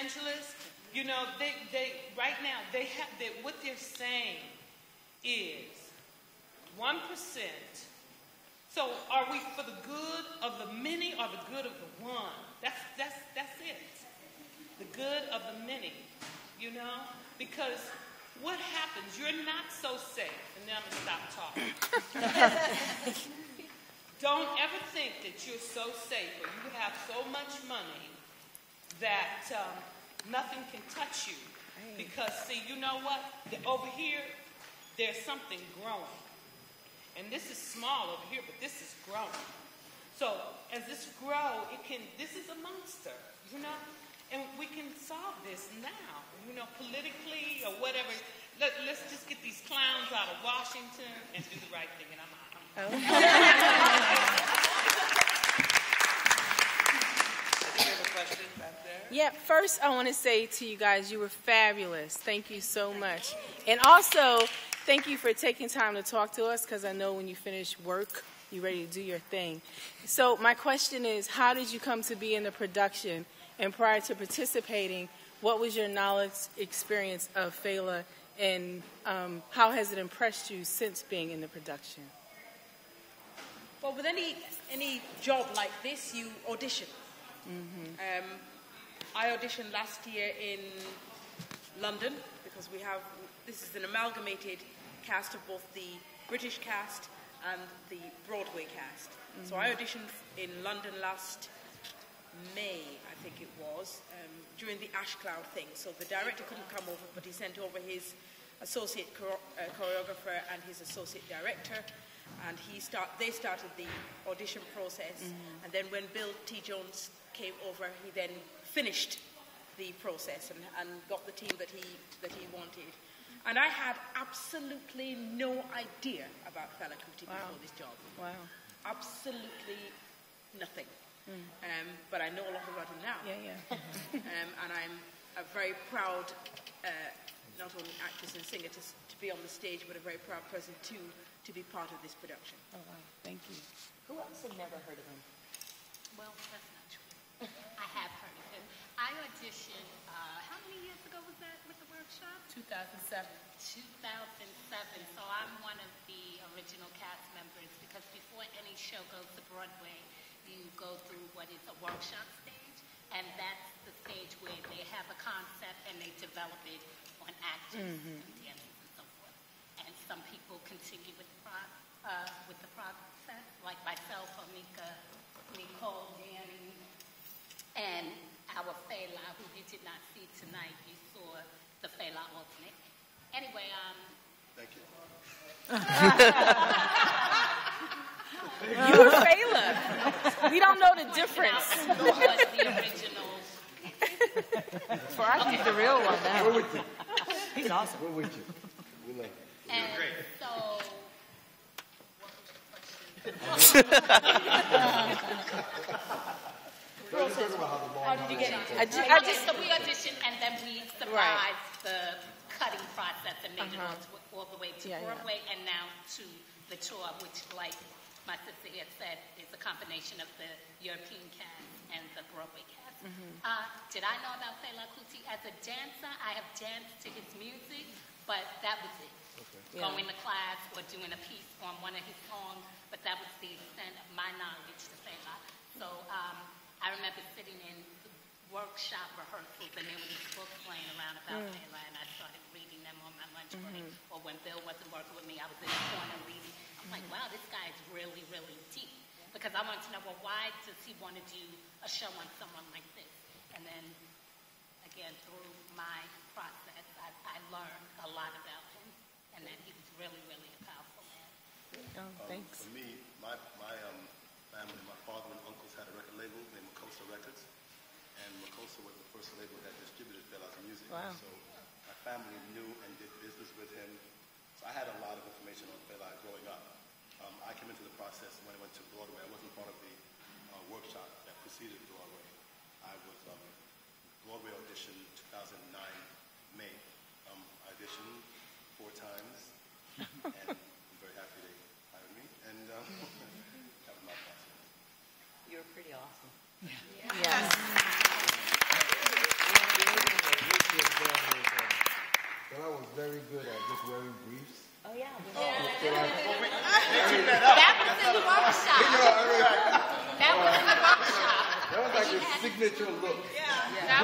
Angeles, you know, right now, what they're saying is 1%. So are we for the good of the many or the good of the one? That's it. The good of the many, you know? Because what happens, you're not so safe. And now I'm going to stop talking. Don't ever think that you're so safe or you have so much money that nothing can touch you. Because, see, you know what? Over here, there's something growing. And this is small over here, but this is growing. So as this grows, this is a monster, you know? And we can solve this now, you know, politically or whatever. Let's just get these clowns out of Washington and do the right thing, and I'm out. Yeah, first I want to say to you guys, you were fabulous. Thank you so much. And also, thank you for taking time to talk to us, because I know when you finish work, you're ready to do your thing. So my question is, how did you come to be in the production? And prior to participating, what was your knowledge experience of Fela, and how has it impressed you since being in the production? Well, with any job like this, you audition. Mm-hmm. I auditioned last year in London because this is an amalgamated cast of both the British cast and the Broadway cast. Mm-hmm. So I auditioned in London last May, I think it was, during the Ash Cloud thing. So the director couldn't come over, but he sent over his associate choreographer and his associate director. And they started the audition process, and then when Bill T. Jones came over, he then finished the process and got the team that he wanted. And I had absolutely no idea about Fela Kuti before this job. Wow. Absolutely nothing. But I know a lot about him now. Yeah. And I'm a very proud, not only actress and singer to be on the stage, but a very proud person too, to be part of this production. Oh, wow. Thank you. Who else had never heard of him? Well, that's not true. I have heard of him. I auditioned, how many years ago was that with the workshop? 2007. 2007. So I'm one of the original cast members, because before any show goes to Broadway, you go through what is a workshop stage, and that's the stage where they have a concept and they develop it on actors and dancers and so forth. And some people continue with the process, like myself, Amika, Nicole, Danny, and our Fela, who you did not see tonight. You saw the Fela alternate. Anyway, Thank you. You're Fela. We don't know the difference. who was the original. For us, he's the real one now. We're with you. He's awesome. We're with you. We love you. And great. so, what was your question? How did you get into it? So we auditioned, and then we survived the cutting process and made it all the way to Broadway and now to the tour, which, like my sister here said, is a combination of the European cast and the Broadway cast. Did I know about Fela Kuti as a dancer? I have danced to his music, but that was it. Okay. Going to class or doing a piece on one of his songs, but that was the extent of my knowledge to Fela. So I remember sitting in workshop rehearsals, and there were these books laying around about Fela, and I started reading them on my lunch break. Or when Bill wasn't working with me, I was in the corner reading. I'm like, wow, this guy is really, really deep. Because I wanted to know, well, why does he want to do a show on someone like this? And then, again, through my process, I learned a lot about him, and that he was really, really a powerful man. Oh, thanks. For me, my family, my father and uncles had a record label named Makosa Records, and Makosa was the first label that distributed Fela's music. Wow. So my family knew and did business with him. So I had a lot of information on Fela growing up. I came into the process when I went to Broadway. I wasn't part of the workshop that preceded Broadway. I was Broadway audition 2009 May. I auditioned 4 times, and I'm very happy they hired me. And that was my process. You're pretty awesome. Yes. good at just wearing briefs. Oh, yeah. That was in the workshop. That was in the workshop. That was like his signature look. That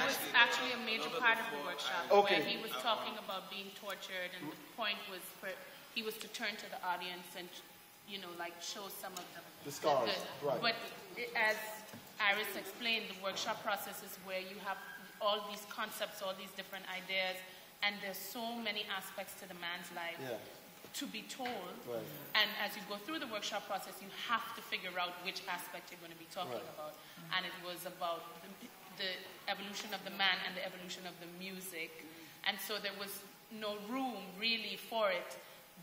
was actually a major part of the workshop, where he was talking about being tortured, and the point was he was to turn to the audience and, like show some of the scars. Right. But as Iris explained, the workshop process is where you have all these concepts, all these different ideas, and there's so many aspects to the man's life to be told. Right. And as you go through the workshop process, you have to figure out which aspect you're going to be talking about. And it was about the evolution of the man and the evolution of the music. And so there was no room really for it,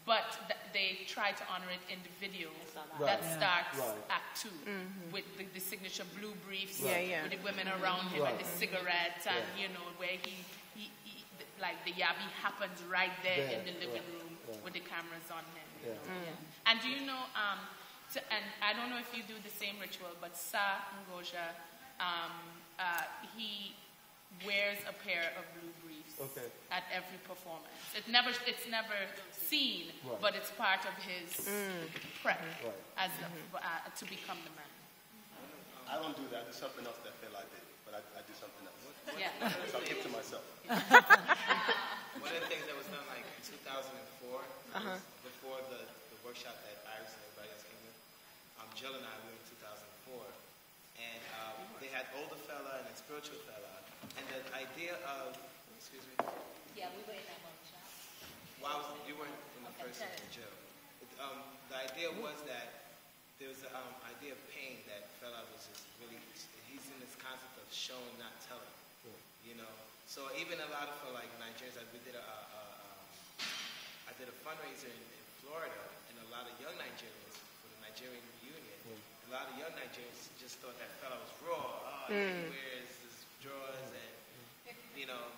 but they tried to honor it in the video that starts Act 2 with the signature blue briefs with the women around him and the cigarettes, and where he like the yabi happens right there in the living room with the cameras on him. And do you know, and I don't know if you do the same ritual, but Sa Ngoja, he wears a pair of blue briefs at every performance. It's never seen, but it's part of his prep as to become the man. I don't do that. I do something else that Fela did, but I do something else. Yeah. So I'll keep to myself. One of the things that was done like in 2004, before the workshop that Iris and everybody else came in, Jill and I were in 2004, and they had older Fela and then spiritual Fela, and the idea of, excuse me? Yeah, we were in that workshop. You weren't in the first one, Jill. The idea was that there was an idea of pain that Fela was just really, he's in this concept of showing, not telling. So even a lot of like Nigerians, I did a fundraiser in Florida, and a lot of young Nigerians for the Nigerian Union. A lot of young Nigerians just thought that Fela was raw. He wears his drawers and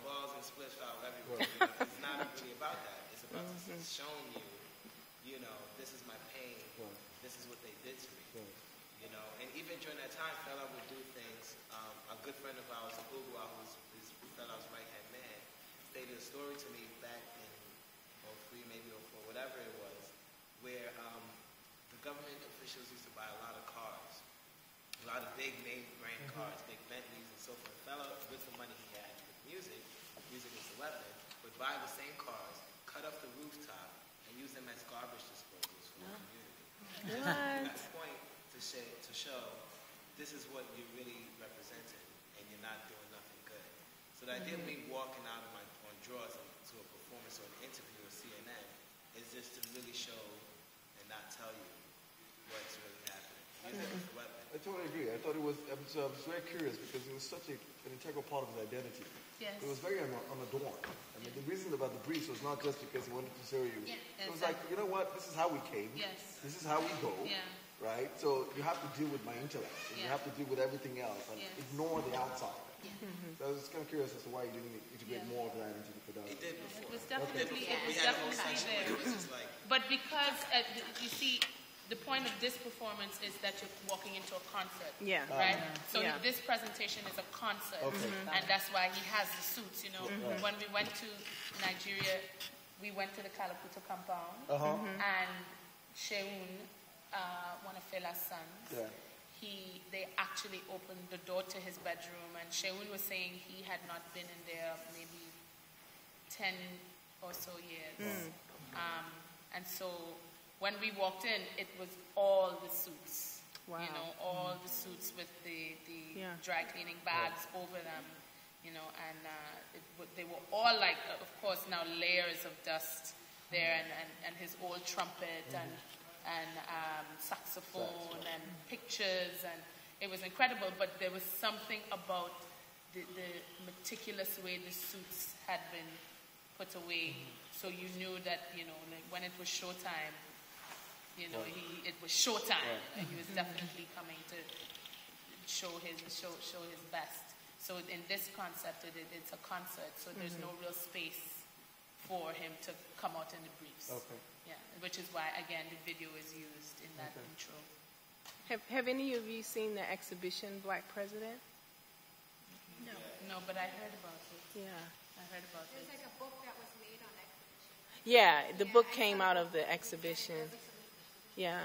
balls and splits out everywhere. It's not really about that. It's about showing you, this is my pain. This is what they did to me. And even during that time, Fela would do things. A good friend of ours, Ugwa, who's Fela's right-hand man, stated a story to me back in 03, maybe 04, whatever it was, where the government officials used to buy a lot of cars, a lot of big name brand cars, big Bentleys and so forth. Fela, with the money he had with music is a weapon, would buy the same cars, cut off the rooftop, and use them as garbage disposals for the community. At that point, to show this is what you're really representing, and you're not doing nothing good. So the idea of me walking out of on drawers to a performance or an interview with CNN is just to really show and not tell you what's really happening. Use it as a weapon. I totally agree. I thought it was, I was very curious because it was such an integral part of his identity. Yes. It was very unadorned. I mean, the reason about the briefs was not just because he wanted to show you. It was like, you know what, this is how we came. Yes. This is how we go. Yeah. Right? So you have to deal with my intellect. And you have to deal with everything else and ignore the outside. So I was kind of curious as to why you didn't integrate more of that into the production. It did before. It was definitely, we had a whole section where it was just like... But because, you see, the point of this performance is that you're walking into a concert. Yeah. Right? So this presentation is a concert. Okay. And that's why he has the suits, When we went to Nigeria, we went to the Kalakuta compound. And Sheun, one of Fela's sons, they actually opened the door to his bedroom, and Sheun was saying he had not been in there maybe 10 or so years. And so when we walked in, it was all the suits. Wow. All the suits with the dry cleaning bags over them, and they were all like, of course, now layers of dust there, and his old trumpet and saxophone and pictures, and it was incredible. But there was something about the meticulous way the suits had been put away, so you knew that like when it was showtime, it was showtime, and he was definitely coming to show his best. So in this concept, it's a concert, so there's no real space for him to come out in the briefs. Okay. Yeah, which is why, again, the video is used in that intro. Have any of you seen the exhibition, Black President? No, but I heard about it. Yeah. I heard about it. There's like a book that was made on exhibition. Yeah, the book came out of the exhibition. Yeah.